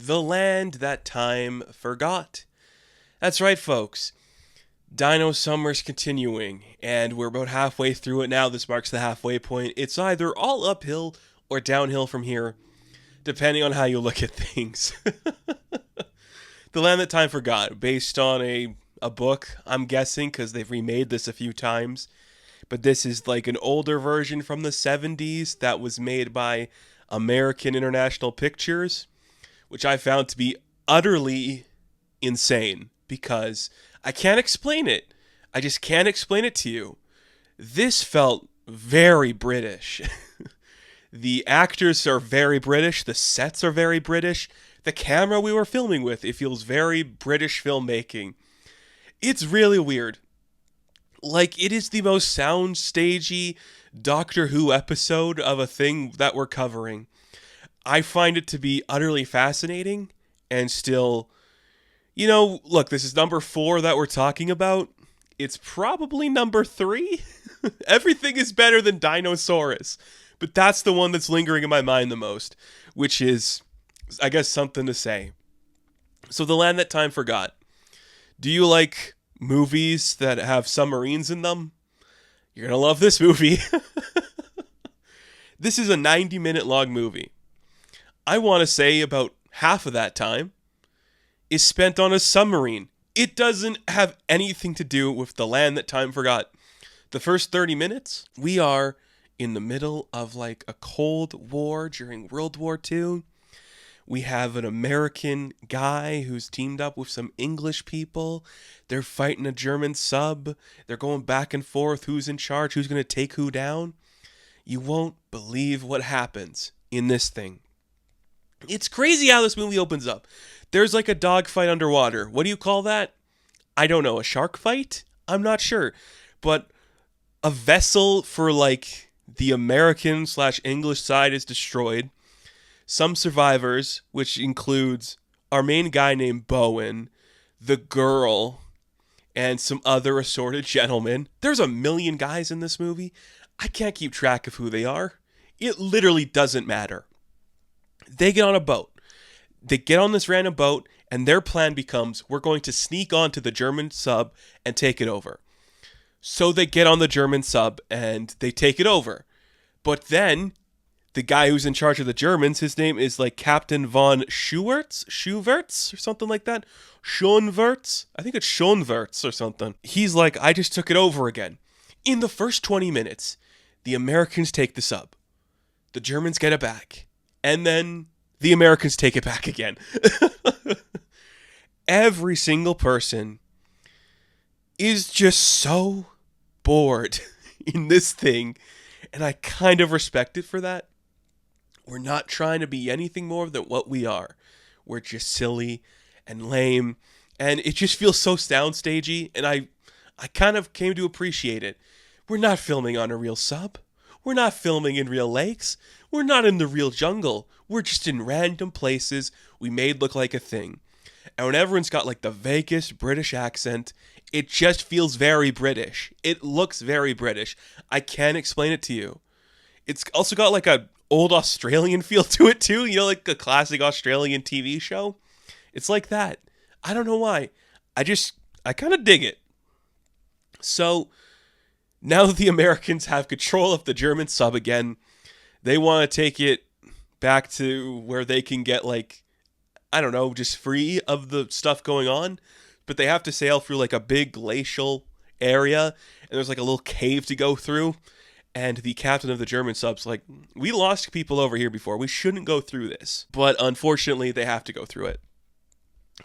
The Land That Time Forgot. That's right, folks. Dino Summer's continuing, and we're about halfway through it now. This marks the halfway point. It's either all uphill or downhill from here, depending on how you look at things. The Land That Time Forgot, based on a book, I'm guessing, because they've remade this a few times. But this is like an older version from the 70s that was made by American International Pictures, which I found to be utterly insane because I can't explain it. I just can't explain it to you. This felt very British. The actors are very British. The sets are very British. The camera we were filming with, it feels very British filmmaking. It's really weird. Like, it is the most soundstagey Doctor Who episode of a thing that we're covering. I find it to be utterly fascinating and still, look, this is number 4 that we're talking about. It's probably number 3. Everything is better than DINOSAURS. But that's the one that's lingering in my mind the most, which is, I guess, something to say. So, The Land That Time Forgot. Do you like movies that have submarines in them? You're going to love this movie. This is a 90-minute long movie. I want to say about half of that time is spent on a submarine. It doesn't have anything to do with The Land That Time Forgot. The first 30 minutes, we are in the middle of like a Cold War during World War II. We have an American guy who's teamed up with some English people. They're fighting a German sub. They're going back and forth. Who's in charge? Who's going to take who down? You won't believe what happens in this thing. It's crazy how this movie opens up. There's like a dogfight underwater. What do you call that? I don't know. A shark fight? I'm not sure. But a vessel for like the American/English side is destroyed. Some survivors, which includes our main guy named Bowen, the girl, and some other assorted gentlemen. There's a million guys in this movie. I can't keep track of who they are. It literally doesn't matter. They get on a boat. They get on this random boat, and their plan becomes, we're going to sneak onto the German sub and take it over. So they get on the German sub, and they take it over. But then the guy who's in charge of the Germans, his name is like Captain von Schuwertz or something like that. Schonwertz? I think it's Schonwertz or something. He's like, I just took it over again. In the first 20 minutes, the Americans take the sub. The Germans get it back. And then the Americans take it back again. Every single person is just so bored in this thing. And I kind of respect it for that. We're not trying to be anything more than what we are. We're just silly and lame. And it just feels so soundstagey. And I kind of came to appreciate it. We're not filming on a real sub. We're not filming in real lakes. We're not in the real jungle. We're just in random places we made look like a thing. And when everyone's got like the vaguest British accent, it just feels very British. It looks very British. I can't explain it to you. It's also got like a old Australian feel to it too. Like a classic Australian TV show. It's like that. I don't know why. I kind of dig it. So now that the Americans have control of the German sub again, they want to take it back to where they can get like, I don't know, just free of the stuff going on. But they have to sail through like a big glacial area. And there's like a little cave to go through. And the captain of the German sub's like, we lost people over here before. We shouldn't go through this. But unfortunately, they have to go through it.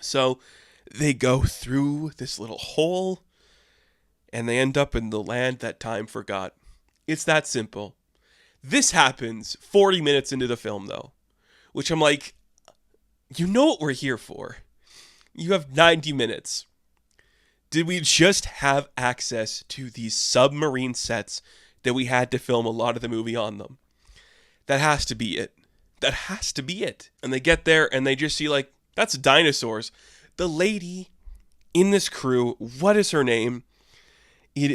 So they go through this little hole. And they end up in the land that time forgot. It's that simple. This happens 40 minutes into the film, though. Which I'm like, you know what we're here for. You have 90 minutes. Did we just have access to these submarine sets that we had to film a lot of the movie on them? That has to be it. That has to be it. And they get there and they just see like, that's dinosaurs. The lady in this crew, what is her name?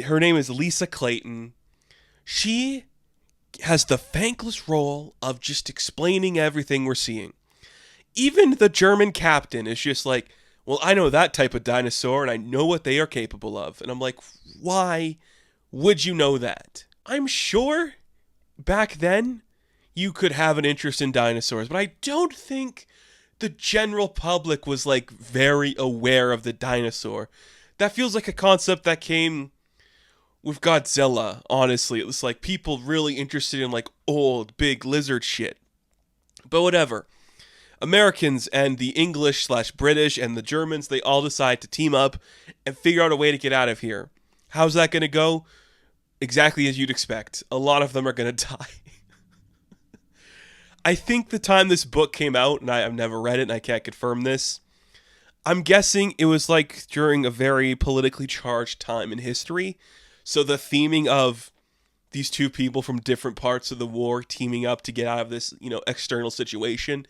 Her name is Lisa Clayton. She has the thankless role of just explaining everything we're seeing. Even the German captain is just like, well, I know that type of dinosaur and I know what they are capable of. And I'm like, why would you know that? I'm sure back then you could have an interest in dinosaurs, but I don't think the general public was like very aware of the dinosaur. That feels like a concept that came with Godzilla, honestly. It was like people really interested in like old, big lizard shit. But whatever. Americans and the English/British and the Germans, they all decide to team up and figure out a way to get out of here. How's that going to go? Exactly as you'd expect. A lot of them are going to die. I think the time this book came out, and I've never read it and I can't confirm this, I'm guessing it was like during a very politically charged time in history. So the theming of these two people from different parts of the war teaming up to get out of this, external situation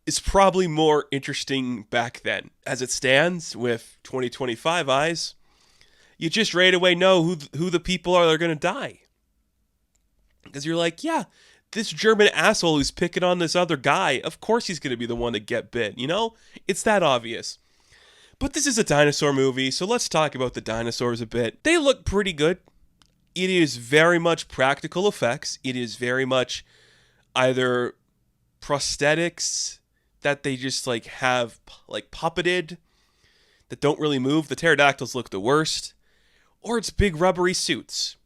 is probably more interesting back then. As it stands, with 2025 eyes, you just right away know who the people are that are going to die. Because you're like, yeah, this German asshole who's picking on this other guy, of course he's going to be the one to get bit, It's that obvious. But this is a dinosaur movie, so let's talk about the dinosaurs a bit. They look pretty good. It is very much practical effects. It is very much either prosthetics that they just like have like puppeted that don't really move. The pterodactyls look the worst. Or it's big rubbery suits.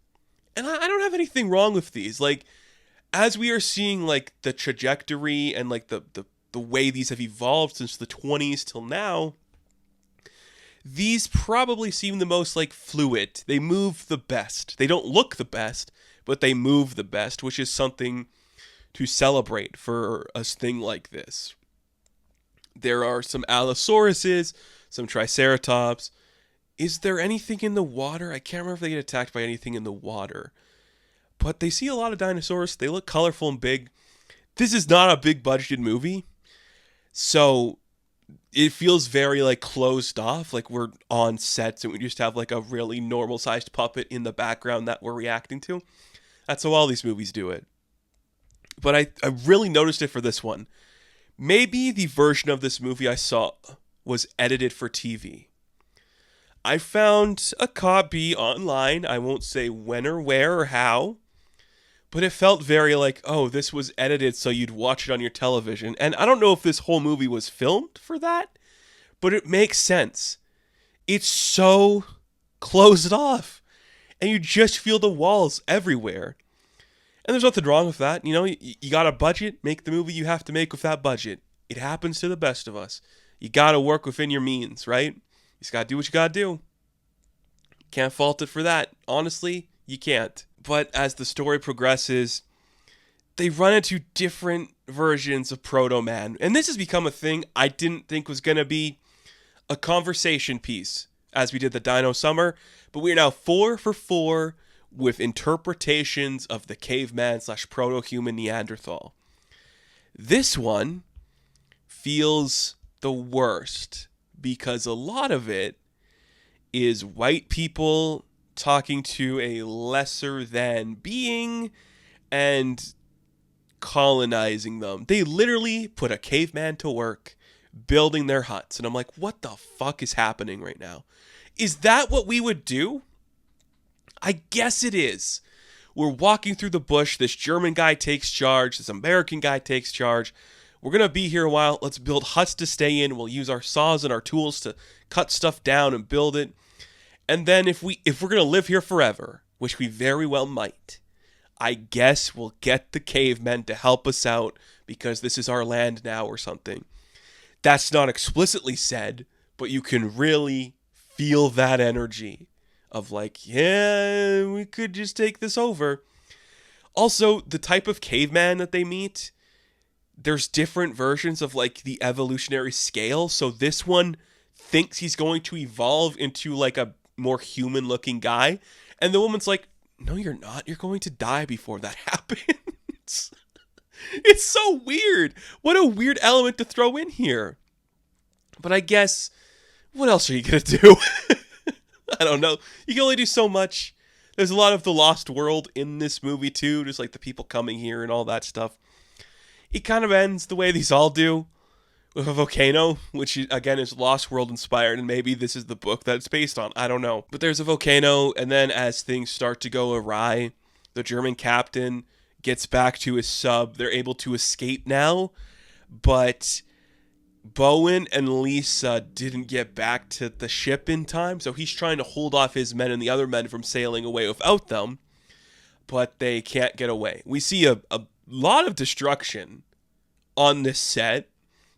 And I don't have anything wrong with these. Like, as we are seeing like the trajectory and like the way these have evolved since the 20s till now, these probably seem the most like fluid. They move the best. They don't look the best, but they move the best, which is something to celebrate for a thing like this. There are some Allosauruses, some Triceratops. Is there anything in the water? I can't remember if they get attacked by anything in the water. But they see a lot of dinosaurs. They look colorful and big. This is not a big budgeted movie. So it feels very like closed off. Like we're on sets and we just have like a really normal sized puppet in the background that we're reacting to. That's how all these movies do it. But I really noticed it for this one. Maybe the version of this movie I saw was edited for TV. I found a copy online. I won't say when or where or how. But it felt very like, oh, this was edited so you'd watch it on your television. And I don't know if this whole movie was filmed for that, but it makes sense. It's so closed off. And you just feel the walls everywhere. And there's nothing wrong with that. You got a budget, make the movie you have to make with that budget. It happens to the best of us. You got to work within your means, right? You just got to do what you got to do. Can't fault it for that. Honestly, you can't. But as the story progresses, they run into different versions of Proto-Man. And this has become a thing I didn't think was going to be a conversation piece as we did the Dino Summer. But we are now 4 for 4 with interpretations of the caveman/proto-human Neanderthal. This one feels the worst because a lot of it is white people talking to a lesser than being and colonizing them. They literally put a caveman to work building their huts. And I'm like, what the fuck is happening right now? Is that what we would do? I guess it is. We're walking through the bush. This German guy takes charge. This American guy takes charge. We're going to be here a while. Let's build huts to stay in. We'll use our saws and our tools to cut stuff down and build it. And then if we're going to live here forever, which we very well might, I guess we'll get the cavemen to help us out because this is our land now or something. That's not explicitly said, but you can really feel that energy of like, yeah, we could just take this over. Also, the type of caveman that they meet, there's different versions of like the evolutionary scale. So this one thinks he's going to evolve into like a more human looking guy. And the woman's like, no, you're not. You're going to die before that happens. It's so weird. What a weird element to throw in here. But I guess, what else are you going to do? I don't know. You can only do so much. There's a lot of the lost world in this movie too. Just like the people coming here and all that stuff. It kind of ends the way these all do. with a volcano, which again is Lost World inspired, and maybe this is the book that it's based on. I don't know. But there's a volcano, and then as things start to go awry, the German captain gets back to his sub. They're able to escape now, but Bowen and Lisa didn't get back to the ship in time, so he's trying to hold off his men and the other men from sailing away without them, but they can't get away. We see a lot of destruction on this set.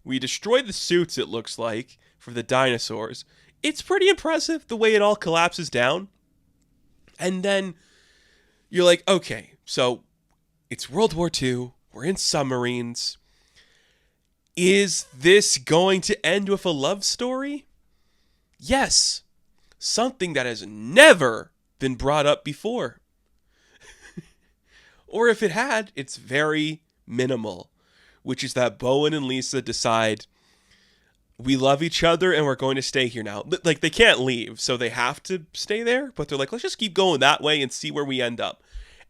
We destroyed the suits, it looks like, for the dinosaurs. It's pretty impressive the way it all collapses down. And then you're like, okay, so it's World War II. We're in submarines. Is this going to end with a love story? Yes. Something that has never been brought up before. Or if it had, it's very minimal. Which is that Bowen and Lisa decide, we love each other and we're going to stay here now. Like, they can't leave, so they have to stay there. But they're like, let's just keep going that way and see where we end up.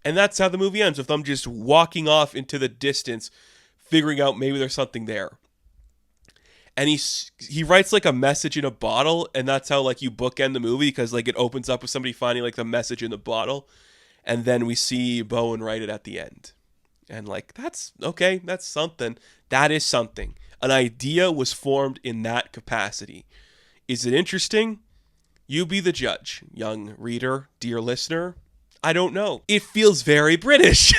And that's how the movie ends, with them just walking off into the distance, figuring out maybe there's something there. And he writes like a message in a bottle, and that's how like you bookend the movie, because like it opens up with somebody finding like the message in the bottle, and then we see Bowen write it at the end. And like, that's okay, that's something. That is something. An idea was formed in that capacity. Is it interesting? You be the judge, young reader, dear listener. I don't know. It feels very British.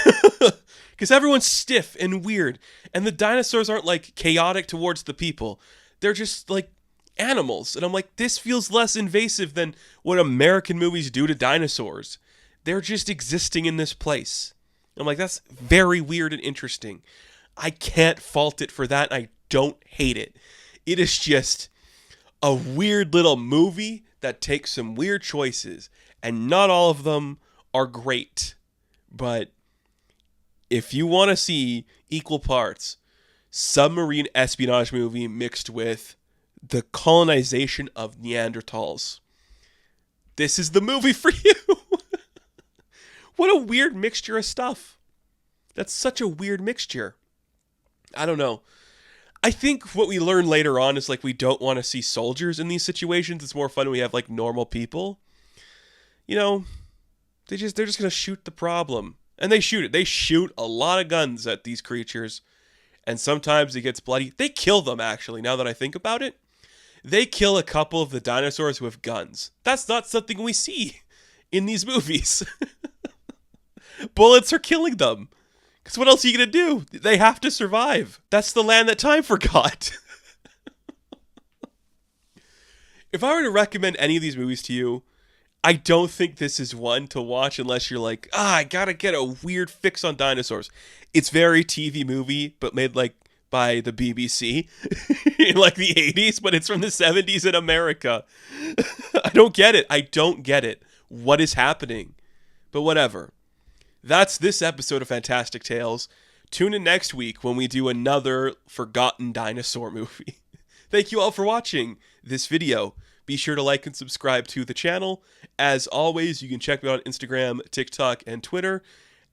Because everyone's stiff and weird. And the dinosaurs aren't like chaotic towards the people. They're just like animals. And I'm like, this feels less invasive than what American movies do to dinosaurs. They're just existing in this place. I'm like, that's very weird and interesting. I can't fault it for that. I don't hate it. It is just a weird little movie that takes some weird choices, and not all of them are great. But if you want to see equal parts submarine espionage movie mixed with the colonization of Neanderthals, this is the movie for you. What a weird mixture of stuff. That's such a weird mixture. I don't know. I think what we learn later on is like we don't want to see soldiers in these situations. It's more fun when we have like normal people. You know, they're just going to shoot the problem. And they shoot it. They shoot a lot of guns at these creatures. And sometimes it gets bloody. They kill them, actually, now that I think about it. They kill a couple of the dinosaurs with guns. That's not something we see in these movies. Bullets are killing them. Because what else are you going to do? They have to survive. That's the land that time forgot. If I were to recommend any of these movies to you, I don't think this is one to watch unless you're like, I gotta get a weird fix on dinosaurs. It's very TV movie, but made like by the BBC in like the 80s, but it's from the 70s in America. I don't get it. I don't get it. What is happening? But whatever. That's this episode of Fantastic Tales. Tune in next week when we do another forgotten dinosaur movie. Thank you all for watching this video. Be sure to like and subscribe to the channel. As always, you can check me out on Instagram, TikTok, and Twitter.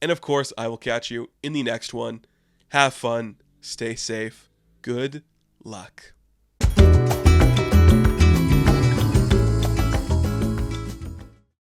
And of course, I will catch you in the next one. Have fun. Stay safe. Good luck.